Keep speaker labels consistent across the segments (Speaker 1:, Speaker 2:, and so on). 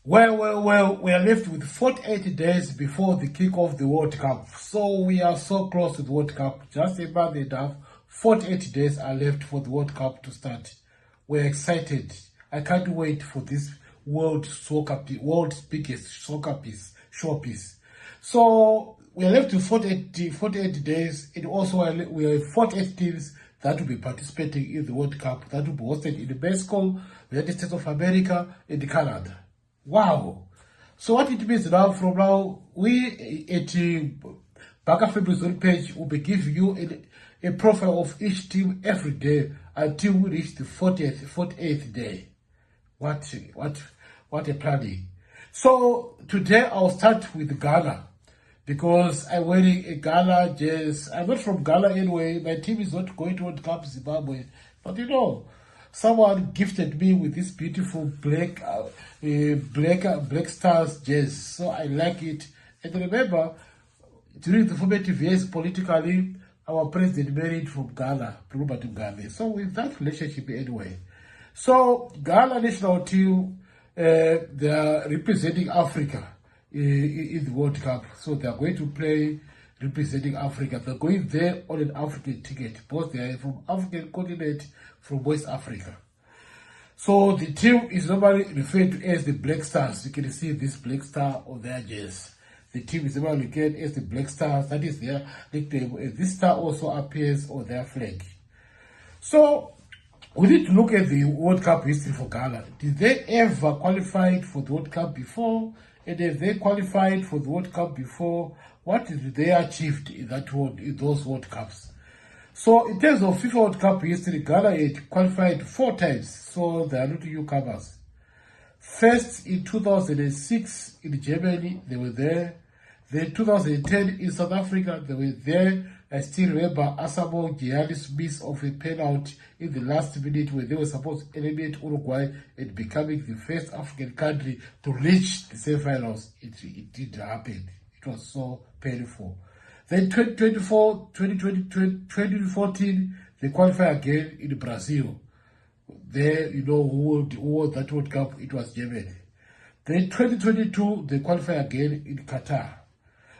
Speaker 1: Well, we are left with 48 days before the kick of the World Cup. So we are so close to the World Cup. Just a month and a half, 48 days are left for the World Cup to start. We're excited. I can't wait for this world's biggest showpiece. So we are left with 48 days, and also we have 48 teams that will be participating in the World Cup that will be hosted in Mexico, the United States of America, and Canada. Wow. So what it means now, from now, we at Baka February's page will be giving you a profile of each team every day until we reach the 48th day. What a planning. So today I'll start with Ghana because I'm wearing a Ghana jersey. I'm not from Ghana anyway. My team is not going to World Cup Zimbabwe. But you know, someone gifted me with this beautiful black stars jersey, so I like it. And remember, during the formative years politically, our president married from Ghana, Robert Mugabe. So with that relationship anyway. So Ghana national team, they are representing Africa in the World Cup. So they are going to play representing Africa. They're going there on an African ticket, because they are from African continent, from West Africa. So the team is normally referred to as the Black Stars. You can see this Black Star on their jersey. The team is normally referred as the Black Stars. That is their nickname. This star also appears on their flag. So we need to look at the World Cup history for Ghana. Did they ever qualify for the World Cup before? And if they qualified for the World Cup before, what did they achieved in those World Cups? So in terms of FIFA World Cup history, Ghana had qualified 4 times, so they are not newcomers. First in 2006 in Germany, they were there. Then 2010 in South Africa, they were there. I still remember Asamoah Gyan's miss of a penalty in the last minute where they were supposed to eliminate Uruguay and becoming the first African country to reach the semi-finals. It didn't happen. It was so painful. Then 2014, they qualify again in Brazil. There, you know, who won that World Cup? It was Germany. Then 2022, they qualify again in Qatar.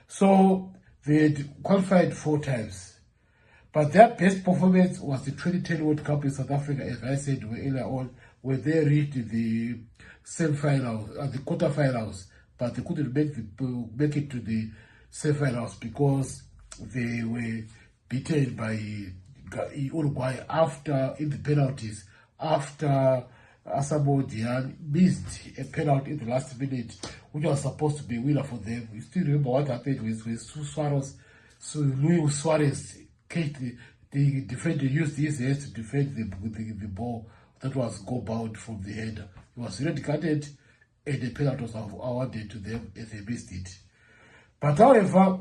Speaker 1: So they had qualified 4 times. But their best performance was the 2010 World Cup in South Africa, as I said earlier on, where they reached the semi-finals, the quarterfinals, but they couldn't make it to the semi-finals because they were beaten by Uruguay in the penalties, after Asamoah Gyan missed a penalty in the last minute, which was supposed to be a winner for them. You still remember what happened with Luis Suarez the defender used his hands to defend the ball that was goal-bound from the header. He was red carded and the penalty was awarded to them and they missed it. But however,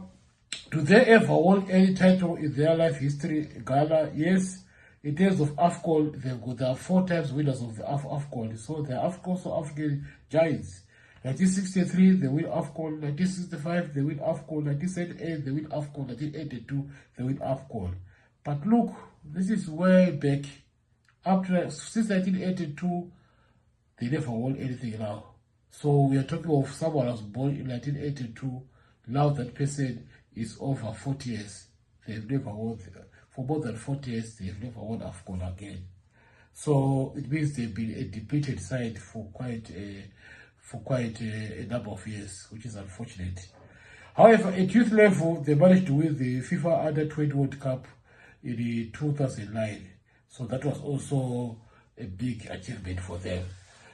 Speaker 1: do they ever won any title in their life history? Ghana, yes. In terms of AFCON, they are 4 times winners of the AFCON. So they are also African giants. 1963, they win AFCON. 1965, they win AFCON. 1978, they win AFCON. 1982, they win AFCON. But look, this is way back. Since 1982, they never won anything now. So we are talking of someone who was born in 1982. Now that person is over 40 years. They've never won. For more than 40 years, they've never won AFCON again. So it means they've been a depleted side for quite a number of years, which is unfortunate. However, at youth level, they managed to win the FIFA Under-20 World Cup in 2009. So that was also a big achievement for them.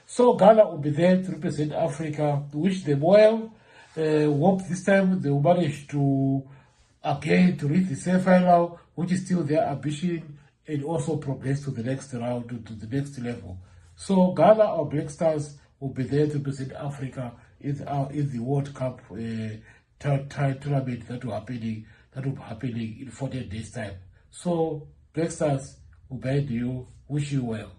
Speaker 1: So Ghana will be there to represent Africa. Wish them well. Hope this time they will manage to again to reach the semi-final, which is still their ambition, and also progress to the next round, to the next level. So Ghana, our Black Stars, will be there to represent Africa in the World Cup tournament that will be happening in 48 days' time. So Black Stars, we bid you, wish you well.